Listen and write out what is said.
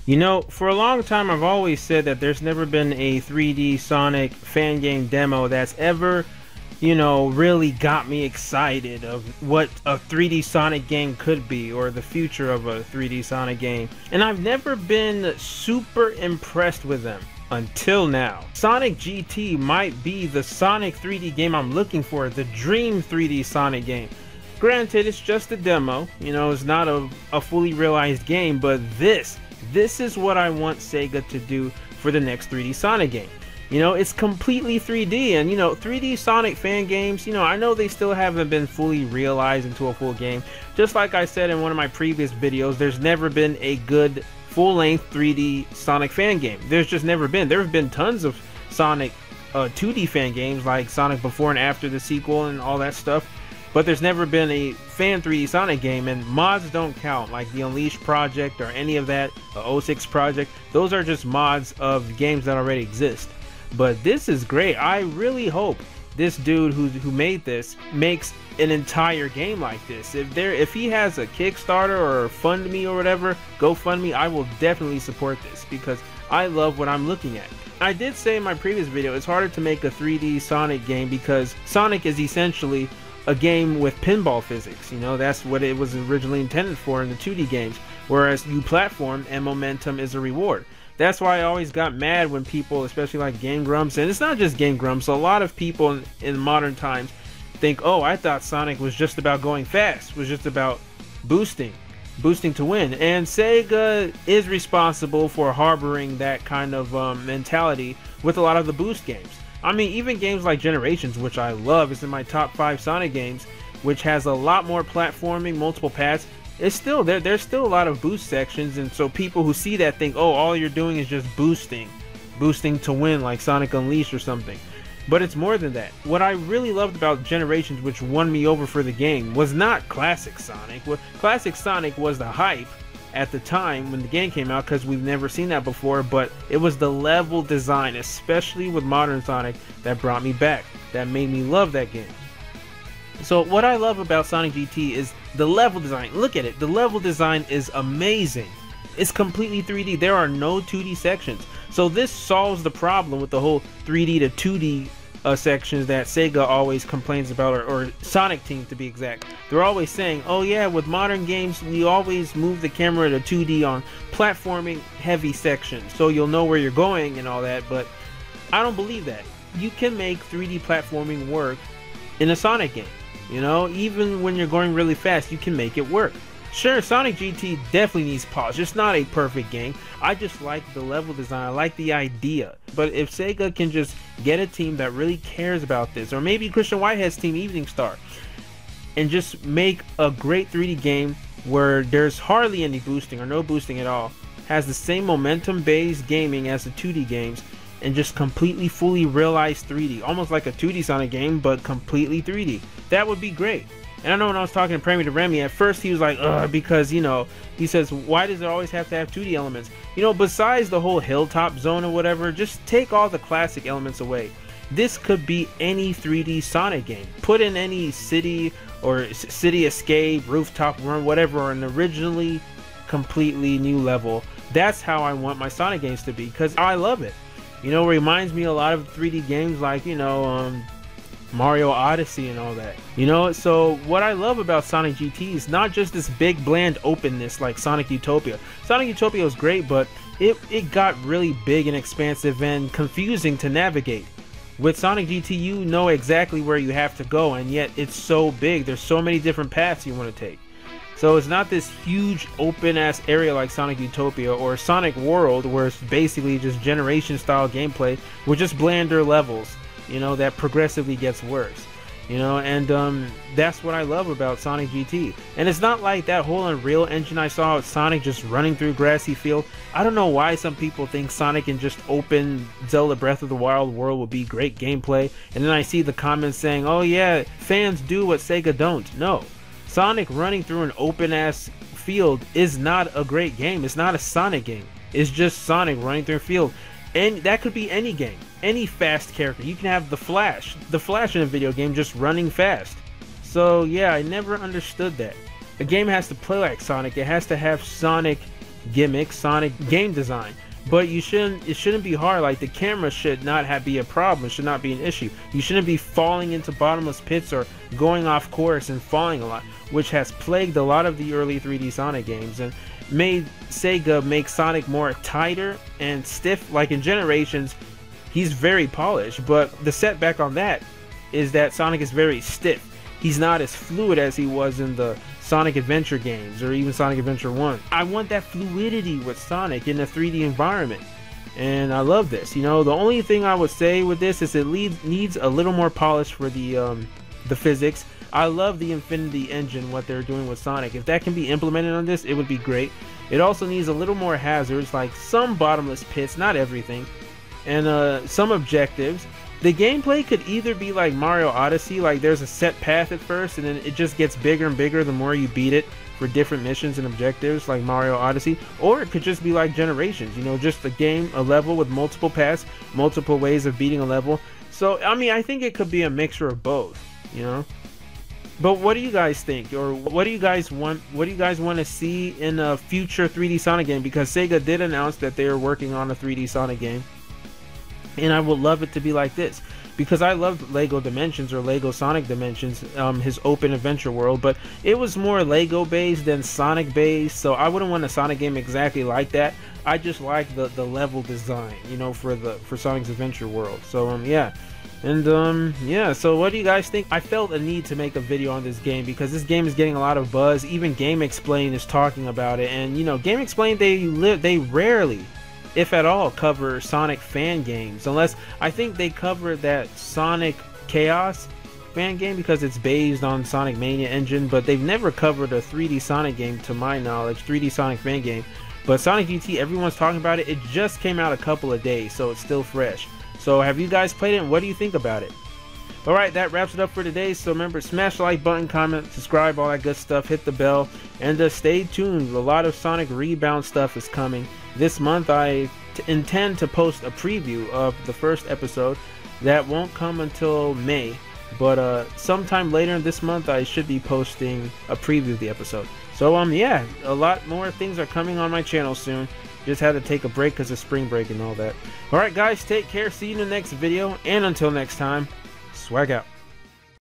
You know, for a long time I've always said that there's never been a 3D Sonic fan game demo that's ever, really got me excited of what a 3D Sonic game could be, or the future of a 3D Sonic game. And I've never been super impressed with them until now. Sonic GT might be the Sonic 3D game I'm looking for, the dream 3D Sonic game. Granted, it's just a demo, it's not a fully realized game, but this is what I want Sega to do for the next 3D Sonic game. It's completely 3D, and 3D Sonic fan games, I know they still haven't been fully realized into a full game. Just like I said in one of my previous videos, there's never been a good full-length 3D Sonic fan game. There's just never been. There have been tons of Sonic 2D fan games, like Sonic Before and After the sequel and all that stuff, but there's never been a fan 3D Sonic game, and mods don't count, like the Unleashed project or any of that, the 06 project. Those are just mods of games that already exist. But this is great. I really hope this dude who made this makes an entire game like this. If he has a Kickstarter or FundMe or whatever, GoFundMe, I will definitely support this because I love what I'm looking at. I did say in my previous video, it's harder to make a 3D Sonic game because Sonic is essentially a game with pinball physics. That's what it was originally intended for in the 2D games, whereas you platform and momentum is a reward. That's why I always got mad when people, especially like Game Grumps, and it's not just Game Grumps, a lot of people in modern times think, oh, I thought Sonic was just about going fast, was just about boosting to win. And Sega is responsible for harboring that kind of mentality with a lot of the boost games. I mean, even games like Generations, which I love, is in my top 5 Sonic games, which has a lot more platforming, multiple paths. It's still there's still a lot of boost sections, and so people who see that think, oh, all you're doing is just boosting to win, like Sonic Unleashed or something. But it's more than that. What I really loved about Generations, which won me over for the game, was not classic Sonic. Classic Sonic was the hype at the time when the game came out, because we've never seen that before, but it was the level design, especially with modern Sonic, that brought me back, that made me love that game. So what I love about Sonic GT is the level design. Look at it, the level design is amazing. It's completely 3D. There are no 2D sections. So this solves the problem with the whole 3D to 2D sections that Sega always complains about, or Sonic Team to be exact. They're always saying, oh yeah, with modern games we always move the camera to 2D on platforming heavy sections so you'll know where you're going and all that, but I don't believe that. You can make 3D platforming work in a Sonic game. Even when you're going really fast, you can make it work. Sure, Sonic GT definitely needs polish. It's not a perfect game. I just like the level design. I like the idea. But if Sega can just get a team that really cares about this, or maybe Christian Whitehead's team, Evening Star, and just make a great 3D game where there's hardly any boosting or no boosting at all, has the same momentum-based gaming as the 2D games, and just completely fully realized 3D, almost like a 2D Sonic game, but completely 3D. That would be great. And I know when I was talking to Premier to Remy, at first he was like, because, he says, why does it always have to have 2D elements? Besides the whole hilltop zone or whatever, just take all the classic elements away. This could be any 3D Sonic game. Put in any city or city escape, rooftop run, whatever, an originally completely new level. That's how I want my Sonic games to be, because I love it. It reminds me a lot of 3D games like, Mario Odyssey and all that. So what I love about Sonic GT is not just this big bland openness like Sonic Utopia. Sonic Utopia was great, but it got really big and expansive and confusing to navigate. With Sonic GT, you know exactly where you have to go, and yet it's so big. There's so many different paths you want to take. So it's not this huge open ass area like Sonic Utopia or Sonic World, where it's basically just generation style gameplay with just blander levels, that progressively gets worse. And that's what I love about Sonic GT. And it's not like that whole Unreal Engine I saw with Sonic just running through grassy field. I don't know why some people think Sonic in just open Zelda Breath of the Wild world will be great gameplay, and then I see the comments saying, oh yeah, fans do what Sega don't. No, Sonic running through an open ass field is not a great game. It's not a Sonic game. It's just Sonic running through a field. And that could be any game, any fast character. You can have the Flash in a video game just running fast. So yeah, I never understood that. A game has to play like Sonic. It has to have Sonic gimmicks, Sonic game design. But it shouldn't be hard. Like, the camera should not be a problem. It should not be an issue. You shouldn't be falling into bottomless pits or going off course and falling a lot, which has plagued a lot of the early 3D Sonic games and made Sega make Sonic more tighter and stiff. Like in Generations, he's very polished, but the setback on that is that Sonic is very stiff. He's not as fluid as he was in the Sonic Adventure games or even Sonic Adventure 1. I want that fluidity with Sonic in a 3D environment, and I love this. You know, the only thing I would say with this is it needs a little more polish for the physics. I love the Infinity Engine, what they're doing with Sonic. If that can be implemented on this, it would be great. It also needs a little more hazards, like some bottomless pits, not everything, and some objectives. The gameplay could either be like Mario Odyssey, like there's a set path at first and then it just gets bigger and bigger the more you beat it for different missions and objectives like Mario Odyssey, or it could just be like Generations, you know, just a level with multiple paths, multiple ways of beating a level. So I mean, I think it could be a mixture of both, you know. But what do you guys think, or what do you guys want to see in a future 3D Sonic game? Because Sega did announce that they are working on a 3D Sonic game. And I would love it to be like this, because I loved Lego Dimensions or Lego Sonic Dimensions, his open adventure world, but it was more Lego based than Sonic based, so I wouldn't want a Sonic game exactly like that. I just like the level design, you know, for Sonic's Adventure World. So yeah. And yeah, so what do you guys think? I felt a need to make a video on this game because this game is getting a lot of buzz. Even Game Explain is talking about it, and you know, Game Explain, they rarely, if at all, cover Sonic fan games, unless I think they cover that Sonic Chaos fan game because it's based on Sonic Mania engine, but they've never covered a 3D Sonic game to my knowledge, 3D Sonic fan game. But Sonic GT, everyone's talking about it. It just came out a couple of days, so it's still fresh. So have you guys played it, and what do you think about it? Alright, that wraps it up for today. So remember, smash the like button, comment, subscribe, all that good stuff, hit the bell, and stay tuned. A lot of Sonic Rebound stuff is coming. This month I intend to post a preview of the first episode. That won't come until May, but sometime later this month I should be posting a preview of the episode. So yeah, a lot more things are coming on my channel soon. Just had to take a break because of spring break and all that. Alright guys, take care, see you in the next video, and until next time, swag out.